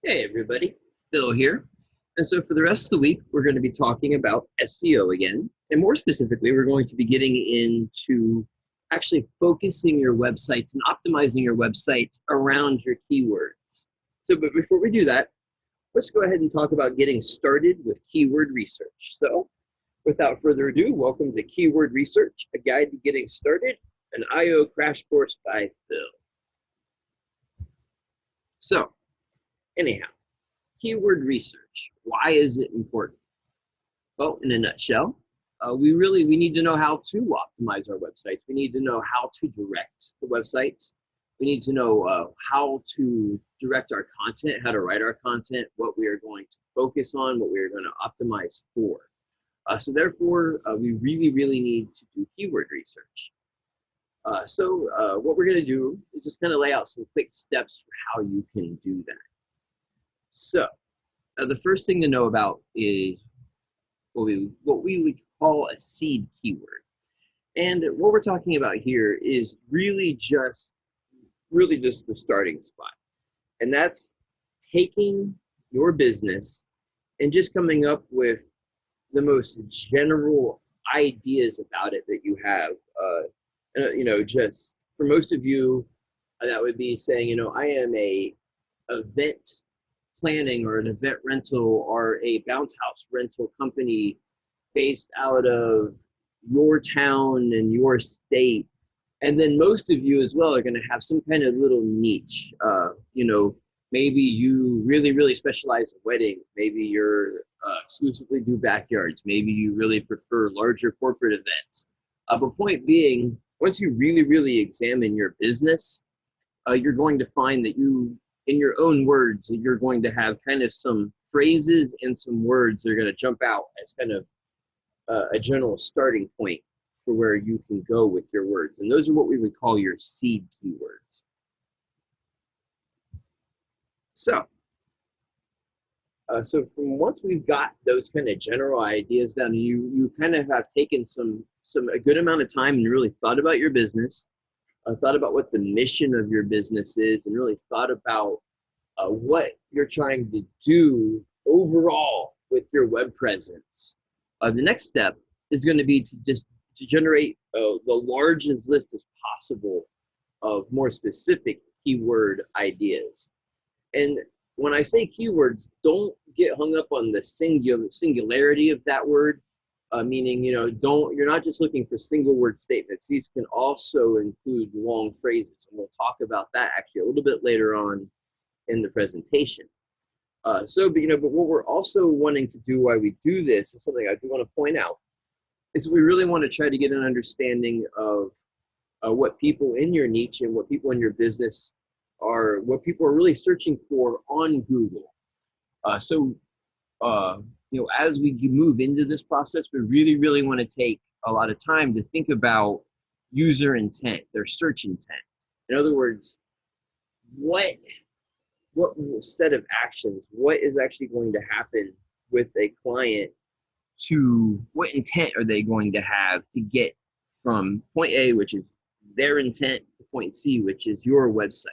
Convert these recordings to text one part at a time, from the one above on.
Hey everybody, Phil here. And so for the rest of the week, we're going to be talking about SEO again. And more specifically, we're going to be getting into actually focusing your websites and optimizing your website around your keywords. But before we do that, let's go ahead and talk about getting started with keyword research. So without further ado, welcome to Keyword Research, a guide to getting started, an IO crash course by Phil. So anyhow, keyword research. Why is it important? Well, in a nutshell, we need to know how to optimize our websites. We need to know how to direct the websites. We need to know how to direct our content, how to write our content, what we are going to focus on, what we are going to optimize for. So therefore, we really need to do keyword research. What we're going to do is just kind of lay out some quick steps for how you can do that. So the first thing to know about is what we would call a seed keyword. And what we're talking about here is really just the starting spot. And that's taking your business and just coming up with the most general ideas about it that you have. Just for most of you, that would be saying, I am a event planning or an event rental or a bounce house rental company based out of your town and your state. And then most of you as well are going to have some kind of little niche. Maybe you really specialize in weddings. Maybe you're exclusively do backyards. Maybe you really prefer larger corporate events. But point being, once you really examine your business, you're going to find that in your own words, you're going to have kind of some phrases and some words that are going to jump out as kind of a general starting point for where you can go with your words. And those are what we would call your seed keywords. So from once we've got those kind of general ideas down, you kind of have taken a good amount of time and really thought about your business, thought about what the mission of your business is, and really thought about what you're trying to do overall with your web presence. The next step is going to be to generate the largest list as possible of more specific keyword ideas. And when I say keywords, don't get hung up on the singularity of that word. Meaning, you're not just looking for single word statements. These can also include long phrases, and we'll talk about that actually a little bit later on in the presentation. But what we're also wanting to do while we do this, is something I do want to point out, is we really want to try to get an understanding of what people in your niche and what people in your business what people are really searching for on Google. As we move into this process, we really want to take a lot of time to think about user intent, their search intent. In other words, what set of actions, what is actually going to happen with a client, what intent are they going to have to get from point A, which is their intent, to point C, which is your website.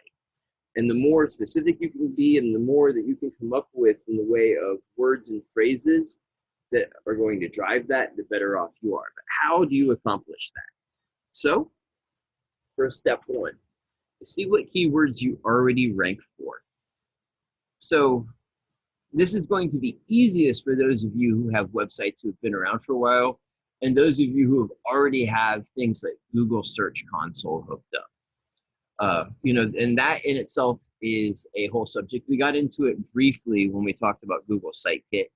And the more specific you can be and the more that you can come up with in the way of words and phrases that are going to drive that, the better off you are. But how do you accomplish that? So, first step one, see what keywords you already rank for. So, this is going to be easiest for those of you who have websites who have been around for a while, and those of you who already have things like Google Search Console hooked up. And that in itself is a whole subject. We got into it briefly when we talked about Google Site Kit.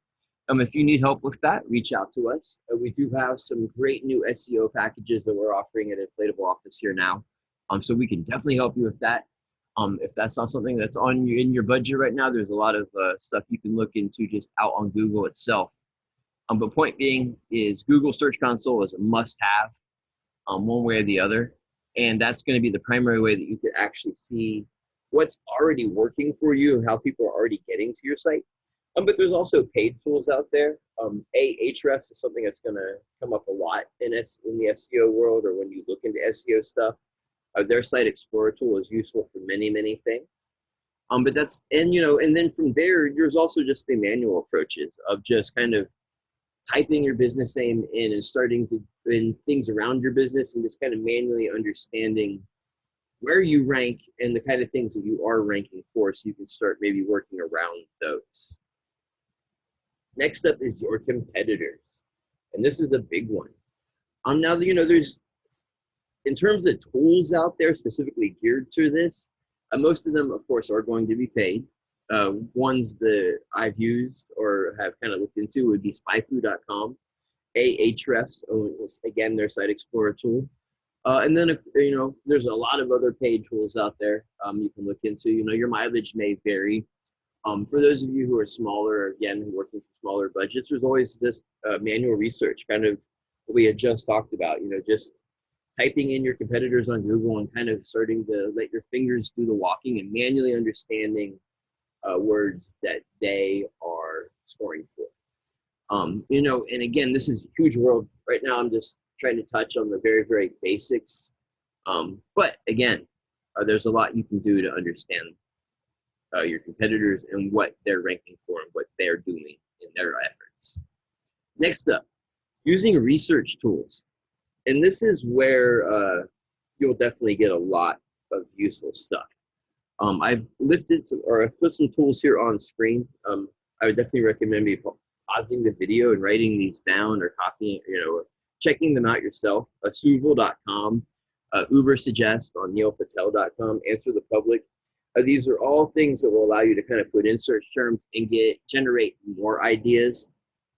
If you need help with that, reach out to us. We do have some great new SEO packages that we're offering at InflatableOffice here now. So we can definitely help you with that. If that's not something that's in your budget right now, there's a lot of stuff you can look into just out on Google itself. But point being is Google Search Console is a must-have, one way or the other. And that's going to be the primary way that you can actually see what's already working for you and how people are already getting to your site. But there's also paid tools out there. Ahrefs is something that's going to come up a lot in the SEO world, or when you look into SEO stuff. Their Site Explorer tool is useful for many things. But that's, and and then from there, there's also just the manual approaches of just kind of typing your business name in and starting to in things around your business and just kind of manually understanding where you rank and the kind of things that you are ranking for, so you can start maybe working around those. Next up is your competitors. And this is a big one. Now, there's, in terms of tools out there specifically geared to this, most of them, of course, are going to be paid. Ones that I've used or have kind of looked into would be spyfu.com, Ahrefs, again, their site explorer tool. And then, there's a lot of other paid tools out there you can look into. Your mileage may vary. For those of you who are smaller, again, working for smaller budgets, there's always this manual research, kind of what we had just talked about, just typing in your competitors on Google and kind of starting to let your fingers do the walking and manually understanding words that they are scoring for. And again, this is a huge world. Right now, I'm just trying to touch on the very, very basics. But again, there's a lot you can do to understand your competitors and what they're ranking for and what they're doing in their efforts. Next up, using research tools. And this is where you'll definitely get a lot of useful stuff. I've I've put some tools here on screen. I would definitely recommend me pausing the video and writing these down or copying, checking them out yourself. Suval.com, Ubersuggest on neilpatel.com, Answer the Public. These are all things that will allow you to kind of put in search terms and generate more ideas,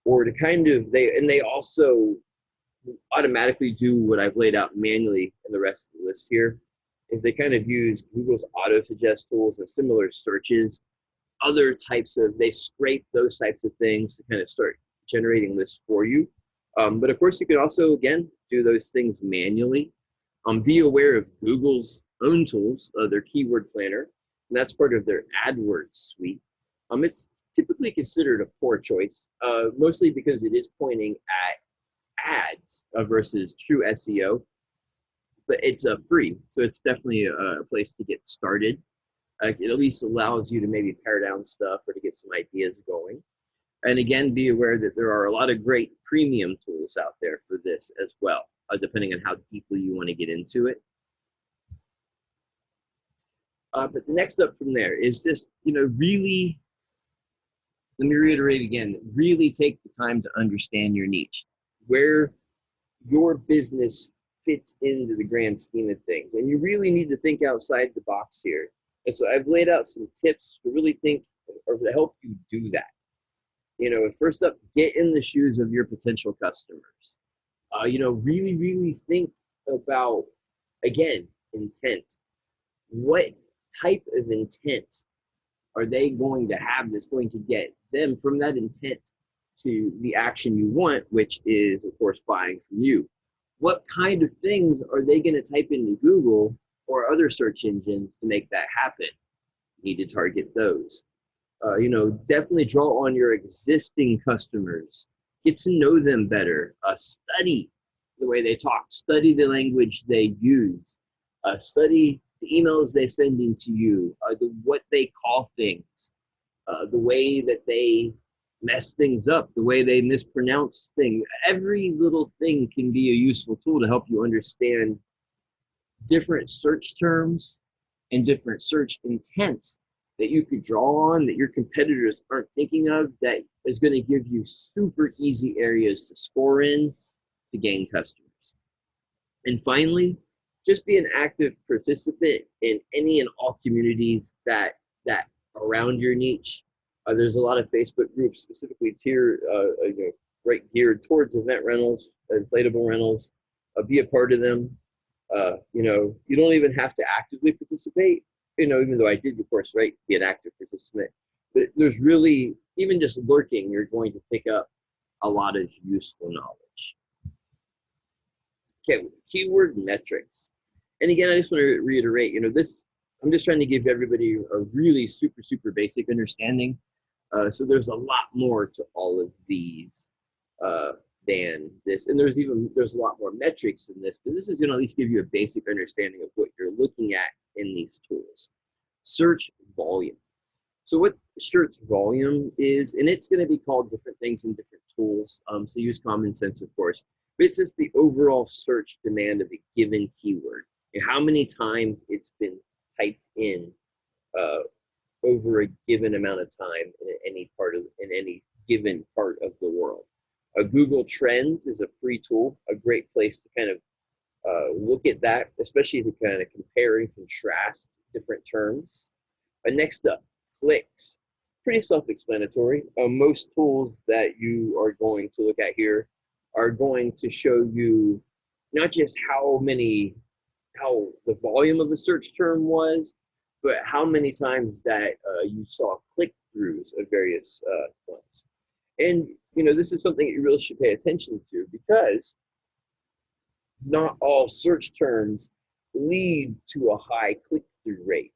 or to kind of, they also automatically do what I've laid out manually in the rest of the list here, is they kind of use Google's auto suggest tools and similar searches, other types of, they scrape those types of things to kind of start generating lists for you. But of course, you can also, again, do those things manually. Be aware of Google's own tools, their keyword planner, and that's part of their AdWords suite. It's typically considered a poor choice, mostly because it is pointing at ads versus true SEO, but it's free, so it's definitely a place to get started. It at least allows you to maybe pare down stuff or to get some ideas going. And again, be aware that there are a lot of great premium tools out there for this as well, depending on how deeply you want to get into it. But the next up from there is just, really, let me reiterate again, really take the time to understand your niche, where your business fits into the grand scheme of things. And you really need to think outside the box here. And so I've laid out some tips to really think, or to help you do that. First up, get in the shoes of your potential customers. Really, really think about, again, intent. What type of intent are they going to have that's going to get them from that intent to the action you want, which is, of course, buying from you? What kind of things are they going to type into Google or other search engines to make that happen? You need to target those. Definitely draw on your existing customers. Get to know them better. Study the way they talk. Study the language they use. Study the emails they send into you. What they call things. The way that they mess things up. The way they mispronounce things. Every little thing can be a useful tool to help you understand different search terms and different search intents that you could draw on that your competitors aren't thinking of, that is going to give you super easy areas to score in to gain customers. And finally, just be an active participant in any and all communities that around your niche. There's a lot of Facebook groups specifically right geared towards event rentals, inflatable rentals. Be a part of them. You don't even have to actively participate. Even though I did, of course, be an active participant. But there's really, even just lurking, you're going to pick up a lot of useful knowledge. Okay, keyword metrics. And again, I just want to reiterate, I'm just trying to give everybody a really super, super basic understanding. So there's a lot more to all of these than this. And there's a lot more metrics in this, but this is going to at least give you a basic understanding of what you're looking at in these tools. search volume. So what search volume is, and it's going to be called different things in different tools, so use common sense, of course, but it's just the overall search demand of a given keyword, and how many times it's been typed in over a given amount of time in any given part of the world. Google Trends is a free tool, a great place to kind of look at that, especially to kind of compare and contrast different terms. Next up, clicks. Pretty self-explanatory. Most tools that you are going to look at here are going to show you not just how the volume of a search term was, but how many times that you saw click-throughs of various ones. And this is something that you really should pay attention to, because not all search terms lead to a high click-through rate.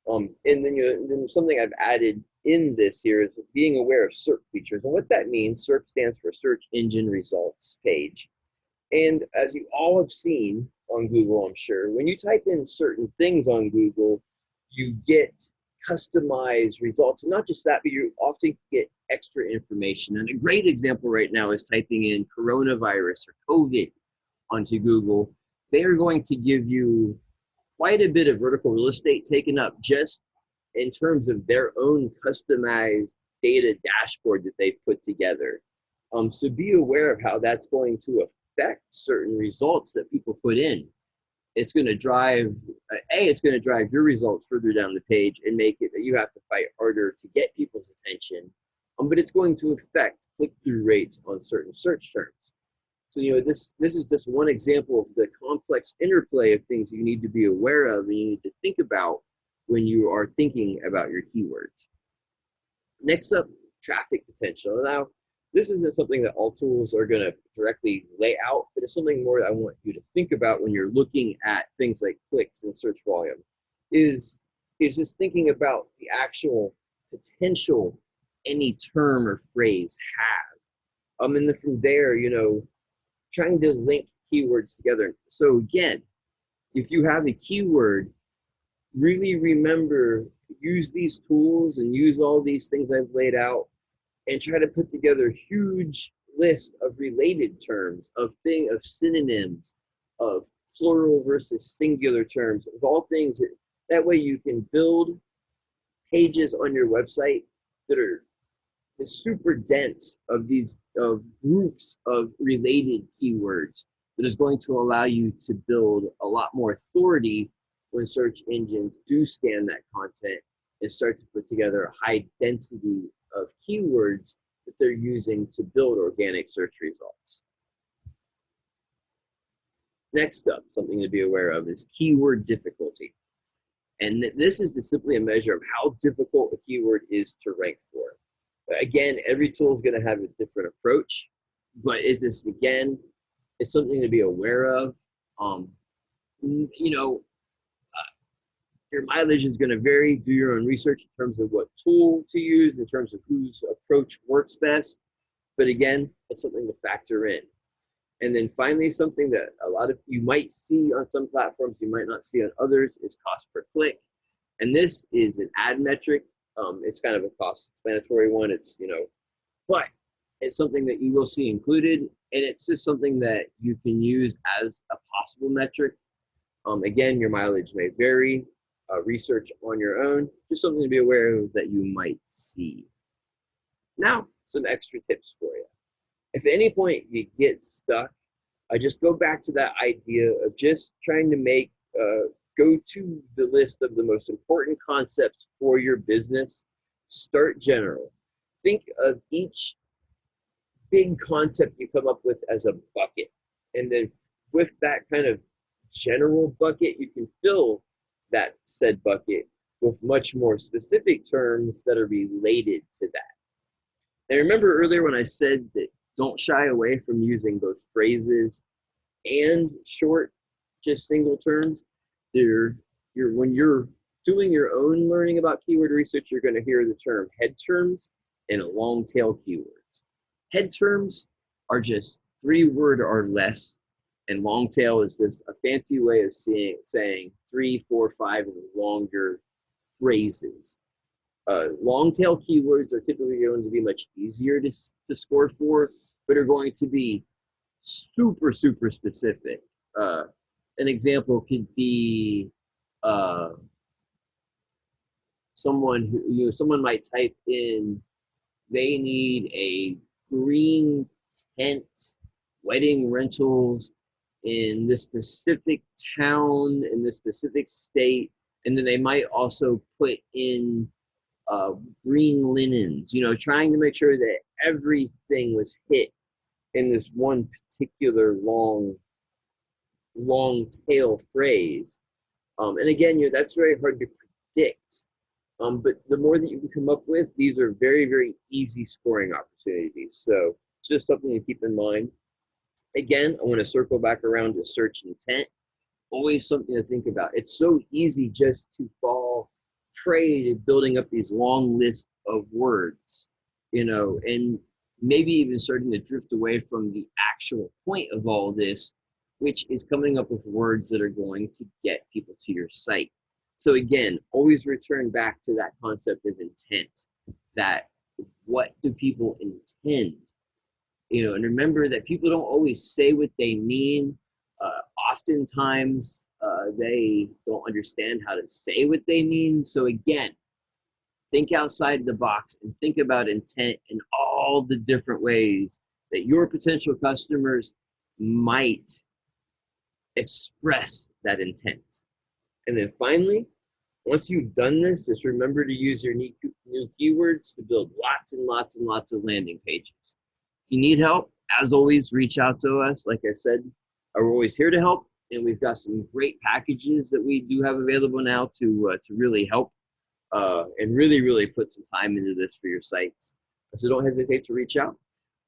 And then something I've added in this here is being aware of SERP features. And what that means, SERP stands for Search Engine Results Page. And as you all have seen on Google, I'm sure, when you type in certain things on Google, you get customized results. And not just that, but you often get extra information. And a great example right now is typing in coronavirus or COVID onto Google. They are going to give you quite a bit of vertical real estate taken up just in terms of their own customized data dashboard that they've put together. So be aware of how that's going to affect certain results that people put in. It's going to drive, it's going to drive your results further down the page and make it that you have to fight harder to get people's attention. But it's going to affect click-through rates on certain search terms. So, this is just one example of the complex interplay of things you need to be aware of and you need to think about when you are thinking about your keywords. Next up, traffic potential. Now, this isn't something that all tools are going to directly lay out, but it's something more that I want you to think about when you're looking at things like clicks and search volume, is just thinking about the actual potential any term or phrase have. And then from there, trying to link keywords together. So again, if you have a keyword, really remember, use these tools and use all these things I've laid out and try to put together a huge list of related terms, of synonyms, of plural versus singular terms, of all things. That way you can build pages on your website that are super dense of groups of related keywords that is going to allow you to build a lot more authority when search engines do scan that content and start to put together a high density of keywords that they're using to build organic search results. Next up, something to be aware of is keyword difficulty. And this is just simply a measure of how difficult a keyword is to rank for. Again, every tool is going to have a different approach, but it's just, again, it's something to be aware of. Your mileage is going to vary. Do your own research in terms of what tool to use, in terms of whose approach works best. But again, it's something to factor in. And then finally, something that a lot of you might see on some platforms, you might not see on others, is cost per click. And this is an ad metric. It's kind of a cost-explanatory one. But it's something that you will see included, and it's just something that you can use as a possible metric. Again, your mileage may vary. Research on your own, just something to be aware of that you might see. Now, some extra tips for you. If at any point you get stuck, just go back to that idea of just trying to go to the list of the most important concepts for your business. Start general. Think of each big concept you come up with as a bucket. And then with that kind of general bucket, you can fill that said bucket with much more specific terms that are related to that. And remember earlier when I said that don't shy away from using both phrases and short, just single terms. When you're doing your own learning about keyword research, you're going to hear the term head terms and long tail keywords. Head terms are just 3-word or less, and long tail is just a fancy way of saying 3, 4, 5 and longer phrases. Long tail keywords are typically going to be much easier to score for, but are going to be super, super specific. An example could be someone might type in, they need a green tent wedding rentals in this specific town in this specific state, and then they might also put in green linens, trying to make sure that everything was hit in this one particular long tail phrase. And again, that's very hard to predict. But the more that you can come up with, these are very, very easy scoring opportunities. So it's just something to keep in mind. Again, I want to circle back around to search intent. Always something to think about. It's so easy just to fall prey to building up these long lists of words, and maybe even starting to drift away from the actual point of all this, which is coming up with words that are going to get people to your site. So again, always return back to that concept of intent, that what do people intend? And remember that people don't always say what they mean. Oftentimes, they don't understand how to say what they mean. So again, think outside the box and think about intent in all the different ways that your potential customers might express that intent. And then finally, once you've done this, just remember to use your new keywords to build lots and lots and lots of landing pages. If you need help, as always, reach out to us. Like I said, we're always here to help, and we've got some great packages that we do have available now to really help and really, really put some time into this for your sites. So don't hesitate to reach out.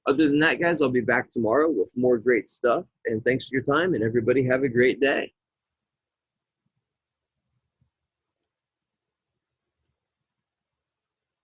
Other than that, guys, I'll be back tomorrow with more great stuff. And thanks for your time, and everybody have a great day.